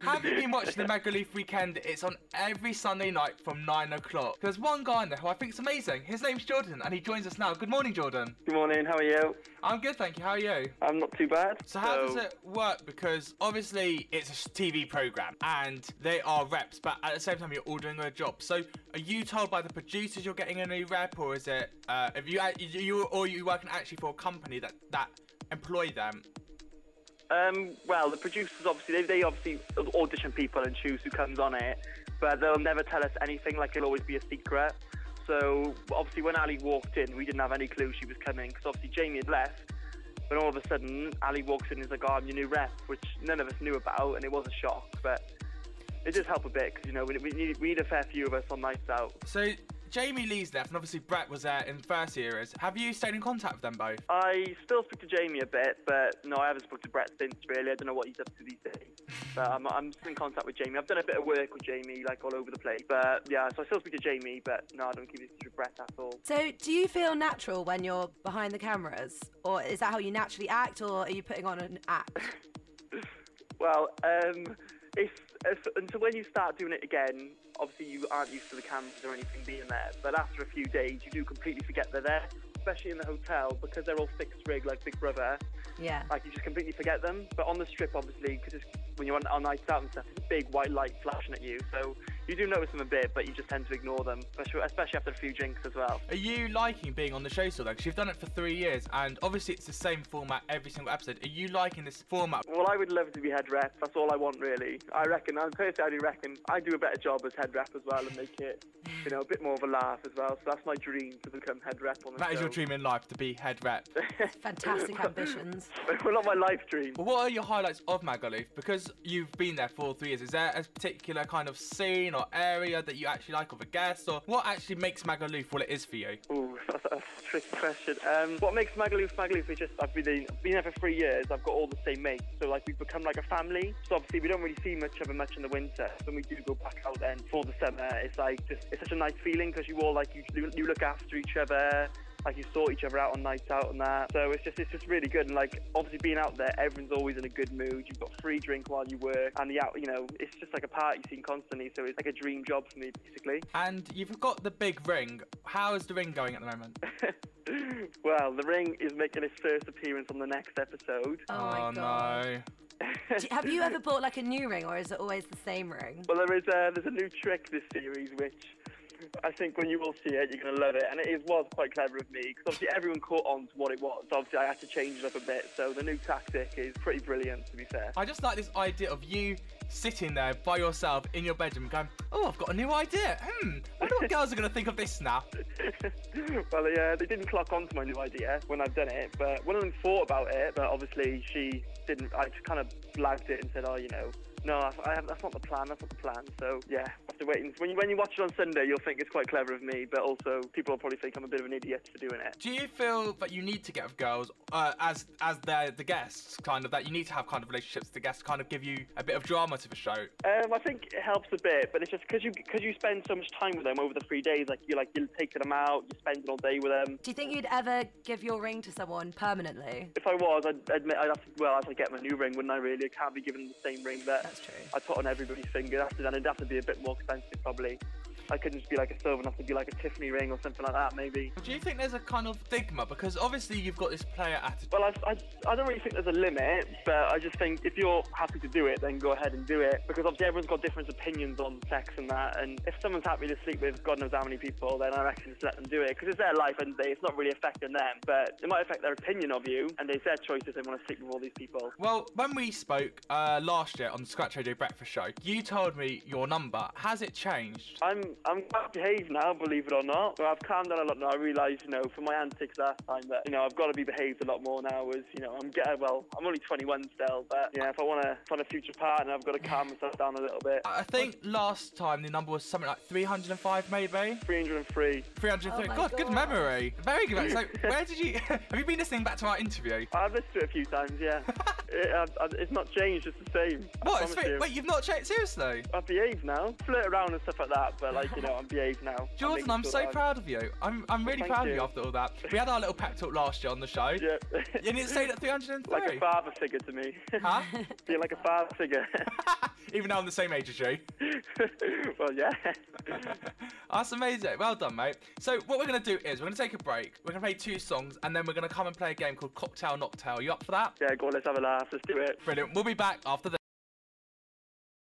Have you been watching the Magaluf Weekender? It's on every Sunday night from 9 o'clock. There's one guy in there who I think is amazing. His name's Jordan, and he joins us now. Good morning, Jordan. Good morning, how are you? I'm good, thank you. How are you? I'm not too bad. So how does it work? Because obviously it's a TV programme, and they are reps, but at the same time you're all doing a job. So are you told by the producers you're getting a new rep, or is it, are you working actually for a company that employ them? Well, the producers obviously, they obviously audition people and choose who comes on it, but they'll never tell us anything, like it'll always be a secret. So obviously when Ali walked in, we didn't have any clue she was coming, because obviously Jamie had left, but all of a sudden Ali walks in and is like, oh, I'm your new rep, which none of us knew about, and it was a shock, but it does help a bit, because, you know, we need a fair few of us on nights out. So Jamie Lee's left, and obviously Brett was there in the first series. Have you stayed in contact with them both? I still speak to Jamie a bit, but no, I haven't spoken to Brett since, really. I don't know what he's up to these days. But I'm still in contact with Jamie. I've done a bit of work with Jamie, like all over the place. But yeah, so I still speak to Jamie, but no, I don't keep in touch with Brett at all. So do you feel natural when you're behind the cameras? Or is that how you naturally act, or are you putting on an act? Well, until when you start doing it again, obviously you aren't used to the cameras or anything being there, but after a few days you do completely forget they're there, especially in the hotel, because they're all fixed rig like Big Brother. Yeah. Like, you just completely forget them. But on the strip, obviously, because when you're on nights out and stuff, it's a big white light flashing at you, so you do notice them a bit, but you just tend to ignore them, especially after a few drinks as well. Are you liking being on the show still, though? Because you've done it for 3 years, and obviously it's the same format every single episode. Are you liking this format? Well, I would love to be head rep. That's all I want, really. I personally reckon I do a better job as head rep as well and make it, you know, a bit more of a laugh as well. So that's my dream, to become head rep on the show. That is your dream in life, to be head rep. Fantastic ambitions. Well, not my life dream. Well, what are your highlights of Magaluf? Because you've been there for 3 years, is there a particular kind of scene or area that you actually like of a guest, or what actually makes Magaluf what it is for you? Ooh, that's a tricky question. What makes Magaluf is just, I've been there for 3 years, I've got all the same mates, so like we've become like a family. So obviously we don't really see much in the winter. When we do go back out then for the summer, it's like it's such a nice feeling, because you all like you look after each other. Like, you sort each other out on nights out and that. So it's just really good. And like, obviously being out there, everyone's always in a good mood. You've got free drink while you work, and you know, it's just like a party scene constantly. So it's like a dream job for me, basically. And you've got the big ring. How is the ring going at the moment? Well, the ring is making its first appearance on the next episode. Oh my God. No. Have you ever bought like a new ring, or is it always the same ring? Well, there's a new trick this series, which I think when you all see it, you're going to love it. And it was quite clever of me, because obviously everyone caught on to what it was. So obviously I had to change it up a bit. So the new tactic is pretty brilliant, to be fair. I just like this idea of you sitting there by yourself in your bedroom going, oh, I've got a new idea. I wonder what girls are going to think of this now. Well, they didn't clock on to my new idea when I've done it. But one of them thought about it, but obviously she didn't. I just kind of blagged it and said, oh, you know, no, that's not the plan. That's not the plan. So yeah, have to wait. And when you watch it on Sunday, you'll think it's quite clever of me, but also people will probably think I'm a bit of an idiot for doing it. Do you feel that you need to get with girls as they're the guests, kind of, that you need to have kind of relationships with the guests, to kind of give you a bit of drama to the show? I think it helps a bit, but it's just because you spend so much time with them over the 3 days. Like you're taking them out, you're spending all day with them. Do you think you'd ever give your ring to someone permanently? If I was, I'd admit I'd have to get my new ring, wouldn't I? Really, I can't be given the same ring that I put on everybody's finger. It'd have to be a bit more expensive, probably. I couldn't just be like a silver, it'd have to be like a Tiffany ring or something like that, maybe. Do you think there's a kind of stigma? Because obviously you've got this player attitude. Well, I don't really think there's a limit, but I just think if you're happy to do it, then go ahead and do it. Because obviously everyone's got different opinions on sex and that, and if someone's happy to sleep with God knows how many people, then I reckon just let them do it. Because it's their life and it's not really affecting them, but it might affect their opinion of you, and it's their choice if they want to sleep with all these people. Well, when we spoke last year on the Scratch Radio Breakfast Show, you told me your number. Has it changed? I'm quite behaved now, believe it or not. So I've calmed down a lot now. I realise, you know, for my antics last time, that, you know, I've got to be behaved a lot more now. As you know, I'm only 21 still, but yeah, if I want to find a future partner, I've got to calm myself down a little bit. I think last time the number was something like 305, maybe. 303. 303. Oh God, good memory. Very good. So, where did you? Have you been listening back to our interview? I've listened to it a few times. Yeah. It's not changed. It's the same. What? Wait, you've not changed? Seriously? I've behaved now. Flirt around and stuff like that, but like. like, you know, I'm behaved now. Jordan, I'm so proud of you. I'm really Thank proud of you. you after all that. We had our little pep talk last year on the show. Yeah. And it stayed at 303. Like a father figure to me. Huh? Feel like a father figure. Even though I'm the same age as you. Well, yeah. That's amazing. Well done, mate. So what we're going to do is we're going to take a break. We're going to play 2 songs and then we're going to come and play a game called Cocktail Knocktail. You up for that? Yeah, go on, let's have a laugh. Let's do it. Brilliant. We'll be back after this.